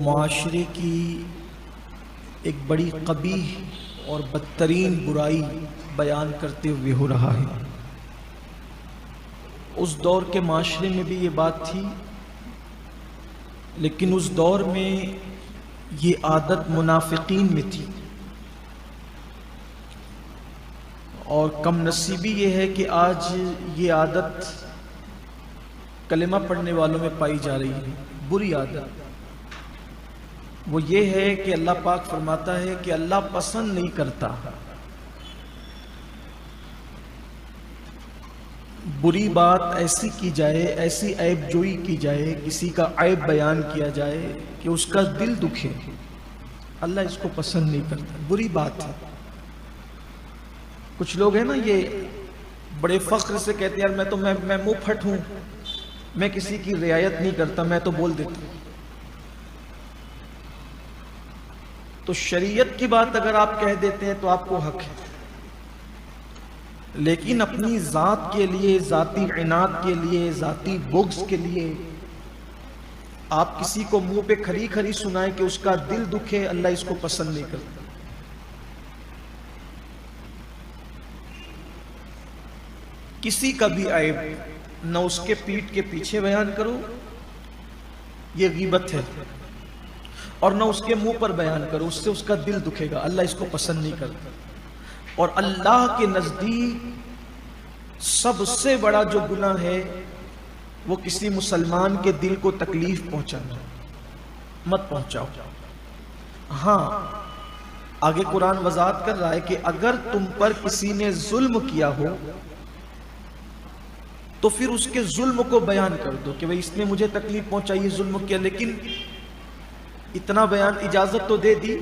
معاشرے کی ایک بڑی قبیح اور بدترین برائی بیان کرتے ہوئے ہو رہا ہے۔ اس دور کے معاشرے میں بھی یہ بات تھی، لیکن اس دور میں یہ عادت منافقین میں تھی، اور کم نصیبی یہ ہے کہ آج یہ عادت کلمہ پڑھنے والوں میں پائی جا رہی ہے۔ بری عادت وہ یہ ہے کہ اللہ پاک فرماتا ہے کہ اللہ پسند نہیں کرتا بری بات ایسی کی جائے، ایسی عیب جوئی کی جائے، کسی کا عیب بیان کیا جائے کہ اس کا دل دکھے۔ اللہ اس کو پسند نہیں کرتا، بری بات ہے۔ کچھ لوگ ہیں نا، یہ بڑے فخر سے کہتے ہیں یار میں منہ پھٹ ہوں، میں کسی کی رعایت نہیں کرتا، میں تو بول دیتا ہوں۔ تو شریعت کی بات اگر آپ کہہ دیتے ہیں تو آپ کو حق ہے، لیکن اپنی ذات کے لیے، ذاتی عناد کے لیے، ذاتی بغض کے لیے آپ کسی کو منہ پہ کھری کھری سنائیں کہ اس کا دل دکھے، اللہ اس کو پسند نہیں کرتا۔ کسی کا بھی عیب نہ اس کے پیٹھ کے پیچھے بیان کرو، یہ غیبت ہے، اور نہ اس کے منہ پر بیان کرو، اس سے اس کا دل دکھے گا، اللہ اس کو پسند نہیں کرتا۔ اور اللہ کے نزدیک سب سے بڑا جو گناہ ہے وہ کسی مسلمان کے دل کو تکلیف پہنچانا۔ مت پہنچاؤ۔ ہاں، آگے قرآن وضاحت کر رہا ہے کہ اگر تم پر کسی نے ظلم کیا ہو تو پھر اس کے ظلم کو بیان کر دو کہ اس نے مجھے تکلیف پہنچائی، ظلم کیا، لیکن اتنا بیان اجازت تو دے دی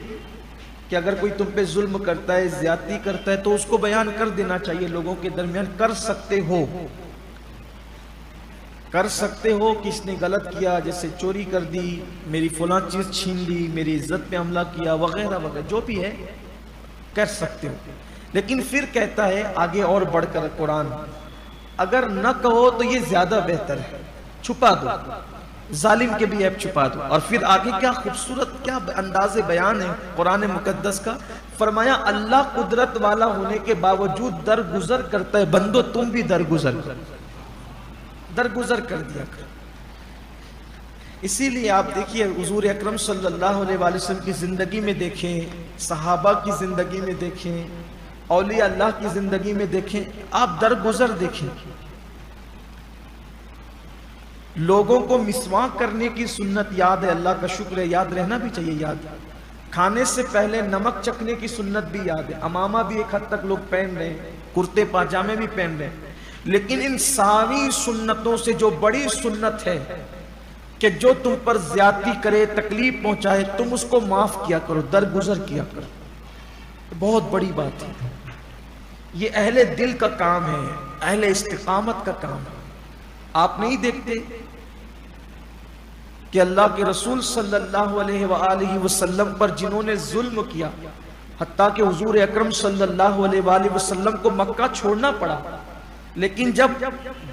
کہ اگر کوئی تم پہ ظلم کرتا ہے، زیادتی کرتا ہے، تو اس کو بیان کر دینا چاہیے لوگوں کے درمیان۔ کر سکتے ہو کہ اس نے غلط کیا، جیسے چوری کر دی، میری فلاں چیز چھین لی، میری عزت پہ حملہ کیا، وغیرہ وغیرہ، جو بھی ہے کر سکتے ہو۔ لیکن پھر کہتا ہے آگے اور بڑھ کر قرآن، اگر نہ کہو تو یہ زیادہ بہتر ہے، چھپا دو، ظالم کے بھی عیب چھپا دو۔ اور پھر آگے کیا خوبصورت، کیا انداز بیان ہے قرآن مقدس کا، فرمایا اللہ قدرت والا ہونے کے باوجود درگزر کرتا ہے، بندو تم بھی درگزر کر دیا کر۔ اسی لیے آپ دیکھیے حضور اکرم صلی اللہ علیہ وآلہ وسلم کی زندگی میں دیکھیں، صحابہ کی زندگی میں دیکھیں، اولیاء اللہ کی زندگی میں دیکھیں، آپ درگزر دیکھیں۔ لوگوں کو مسواک کرنے کی سنت یاد ہے، اللہ کا شکر ہے، یاد رہنا بھی چاہیے۔ یاد کھانے سے پہلے نمک چکھنے کی سنت بھی یاد ہے، امامہ بھی ایک حد تک لوگ پہن رہے ہیں، کرتے پاجامے بھی پہن رہے ہیں۔ لیکن ان ساری سنتوں سے جو بڑی سنت ہے کہ جو تم پر زیادتی کرے، تکلیف پہنچائے، تم اس کو معاف کیا کرو، درگزر کیا کرو۔ بہت بڑی بات ہے، یہ اہل دل کا کام ہے، اہل استقامت کا کام ہے۔ آپ نہیں دیکھتے کہ اللہ کے رسول صلی اللہ علیہ وآلہ وسلم پر جنہوں نے ظلم کیا، حتیٰ کہ حضور اکرم صلی اللہ علیہ وآلہ وسلم کو مکہ چھوڑنا پڑا، لیکن جب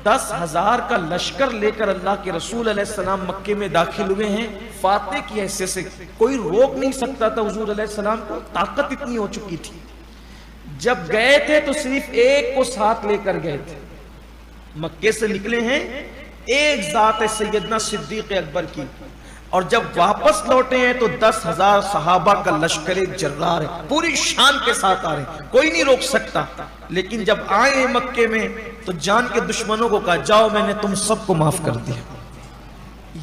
10,000 کا لشکر لے کر اللہ کے رسول علیہ السلام مکے میں داخل ہوئے ہیں، فاتح کی حیثیت سے کوئی روک نہیں سکتا تھا حضور علیہ السلام کو، طاقت اتنی ہو چکی تھی۔ جب گئے تھے تو صرف ایک کو ساتھ لے کر گئے تھے، مکے سے نکلے ہیں، ایک ذات ہے سیدنا صدیق اکبر کی، اور جب واپس لوٹے ہیں تو 10,000 صحابہ کا لشکر جرار ہے، پوری شان کے ساتھ آ رہے ہیں، کوئی نہیں روک سکتا۔ لیکن جب آئے ہیں مکے میں تو جان کے دشمنوں کو کہا جاؤ میں نے تم سب کو معاف کر دیا۔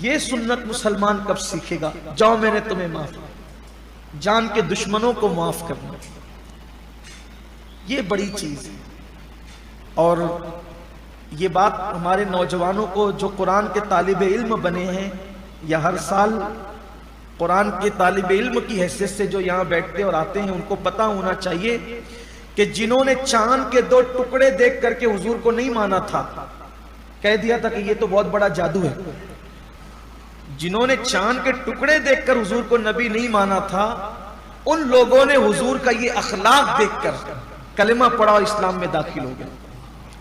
یہ سنت مسلمان کب سیکھے گا؟ جاؤ میں نے تمہیں معاف کر، جان کے دشمنوں کو معاف کرنا، یہ بڑی چیز ہے۔ اور یہ بات ہمارے نوجوانوں کو جو قرآن کے طالب علم بنے ہیں، یا ہر سال قرآن کے طالب علم کی حیثیت سے جو یہاں بیٹھتے اور آتے ہیں، ان کو پتہ ہونا چاہیے کہ جنہوں نے چاند کے 2 ٹکڑے دیکھ کر کے حضور کو نہیں مانا تھا، کہہ دیا تھا کہ یہ تو بہت بڑا جادو ہے، جنہوں نے چاند کے ٹکڑے دیکھ کر حضور کو نبی نہیں مانا تھا، ان لوگوں نے حضور کا یہ اخلاق دیکھ کر کلمہ پڑھا اور اسلام میں داخل ہو گئے۔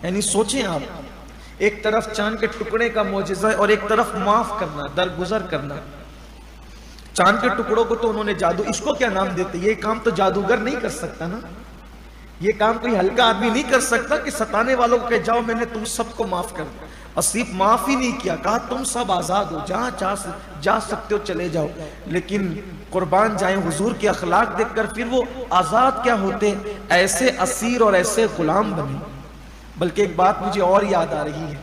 یعنی سوچیں آپ، ایک طرف چاند کے ٹکڑے کا معجزہ ہے اور ایک طرف معاف کرنا، درگزر کرنا۔ چاند کے ٹکڑوں کو تو انہوں نے جادو، اس کو کیا نام دیتے؟ یہ کام تو جادوگر نہیں کر سکتا نا، یہ کام کوئی ہلکا آدمی نہیں کر سکتا کہ ستانے والوں کو کہ جاؤ میں نے تم سب کو معاف کر دیا، اور صرف معاف ہی نہیں کیا، کہا تم سب آزاد ہو، جہاں جا سکتے ہو چلے جاؤ۔ لیکن قربان جائیں حضور کے اخلاق دیکھ کر پھر وہ آزاد کیا ہوتے، ایسے اسیر اور ایسے غلام بنے۔ بلکہ ایک بات مجھے اور یاد آ رہی ہے،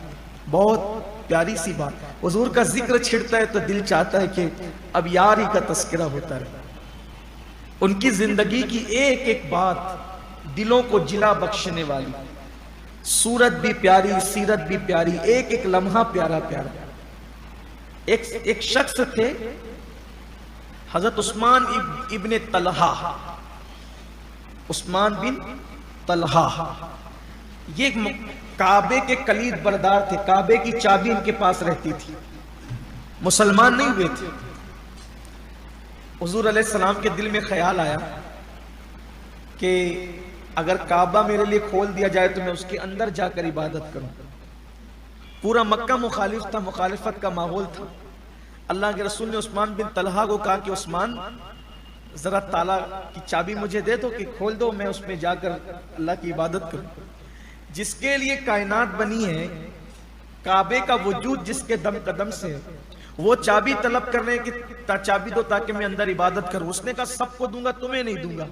بہت پیاری سی بات، حضور کا ذکر چھڑتا ہے تو دل چاہتا ہے کہ اب یار ہی کا تذکرہ ہوتا رہے۔ ان کی زندگی کی ایک ایک بات دلوں کو جلا بخشنے والی، صورت بھی پیاری، سیرت بھی پیاری، ایک ایک لمحہ پیارا پیارا۔ ایک شخص تھے حضرت عثمان ابن طلحہ، عثمان بن طلحہ، یہ کعبے کے کلید بردار تھے، کعبے کی چابی ان کے پاس رہتی تھی، مسلمان نہیں ہوئے تھے۔ حضور علیہ السلام کے دل میں خیال آیا کہ اگر کعبہ میرے لیے کھول دیا جائے تو میں اس کے اندر جا کر عبادت کروں۔ پورا مکہ مخالف تھا، مخالفت کا ماحول تھا۔ اللہ کے رسول نے عثمان بن طلحہ کو کہا کہ عثمان ذرا تالا کی چابی مجھے دے دو کہ کھول دو، میں اس میں جا کر اللہ کی عبادت کروں۔ جس کے لیے کائنات بنی ہے، کعبے کا وجود جس کے دم قدم سے، وہ چابی طلب کر رہے ہیں کہ چابی دو تاکہ میں اندر عبادت کروں۔ اس نے کہا سب کو دوں گا تمہیں نہیں دوں گا۔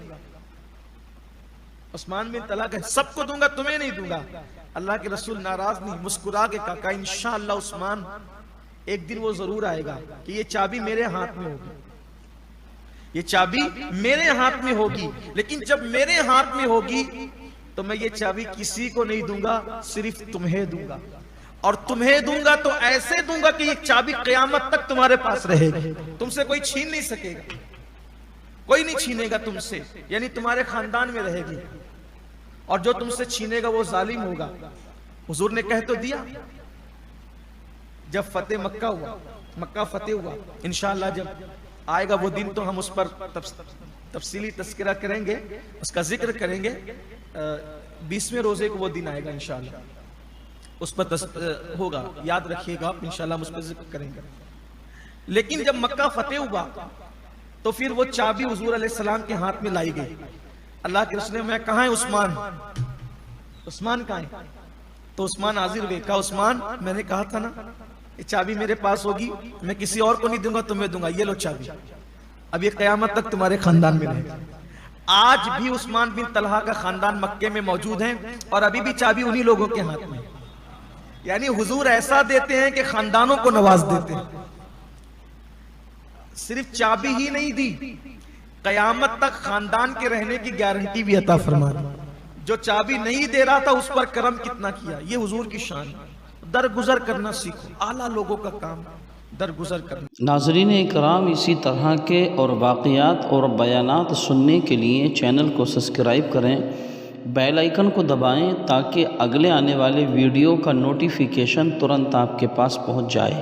عثمان بن طلحہ کہا سب کو دوں گا تمہیں نہیں دوں گا۔ اللہ کے رسول ناراض نہیں، مسکرا کے کہا انشاءاللہ عثمان ایک دن وہ ضرور آئے گا کہ یہ چابی میرے ہاتھ میں ہوگی، یہ چابی میرے ہاتھ میں ہوگی، لیکن جب میرے ہاتھ میں ہوگی تو میں یہ چابی کسی کو نہیں دوں گا، صرف تمہیں دوں گا، اور تمہیں دوں گا تو ایسے دوں گا کہ یہ چابی قیامت تک تمہارے پاس رہے گی، تم سے کوئی چھین نہیں سکے گا، کوئی نہیں چھینے گا تم سے، یعنی تمہارے خاندان میں رہے گی، اور جو تم سے چھینے گا وہ ظالم ہوگا۔ حضور نے کہہ تو دیا۔ جب فتح مکہ ہوا، مکہ فتح ہوا، انشاءاللہ جب آئے گا وہ دن تو ہم اس پر تفصیلی تذکرہ کریں گے، اس کا ذکر کریں گے۔ 20ویں روزے کو وہ دن آئے گا انشاءاللہ، اس پر ہوگا، یاد رکھیے گا انشاءاللہ ہم اس پر ذکر کریں گے۔ لیکن جب مکہ فتح ہوا تو پھر وہ چابی حضور علیہ السلام کے ہاتھ میں لائی گئی۔ اللہ کے رسول نے میں کہاں ہے عثمان؟ عثمان کہاں ہے؟ تو عثمان حاضر ہوئے، کہا عثمان میں نے کہا تھا نا یہ چابی میرے پاس ہوگی، میں کسی اور کو نہیں دوں گا، تمہیں دوں گا، یہ لو چابی، اب یہ قیامت تک تمہارے خاندان میں رہے گا۔ آج بھی عثمان بن طلحہ کا خاندان مکے میں موجود ہیں اور ابھی بھی چابی انہی لوگوں کے ہاتھ میں، یعنی حضور ایسا دیتے ہیں کہ خاندانوں کو نواز دیتے ہیں۔ صرف چابی ہی نہیں دی، قیامت تک خاندان کے رہنے کی گارنٹی بھی عطا فرما دی۔ جو چابی نہیں دے رہا تھا اس پر کرم کتنا کیا، یہ حضور کی شان۔ درگزر کرنا سیکھو، اعلیٰ لوگوں کا کام درگزر کرنا۔ ناظرین اکرام، اسی طرح کے اور واقعات اور بیانات سننے کے لیے چینل کو سبسکرائب کریں، بیل آئیکن کو دبائیں تاکہ اگلے آنے والے ویڈیو کا نوٹیفیکیشن ترنت آپ کے پاس پہنچ جائے۔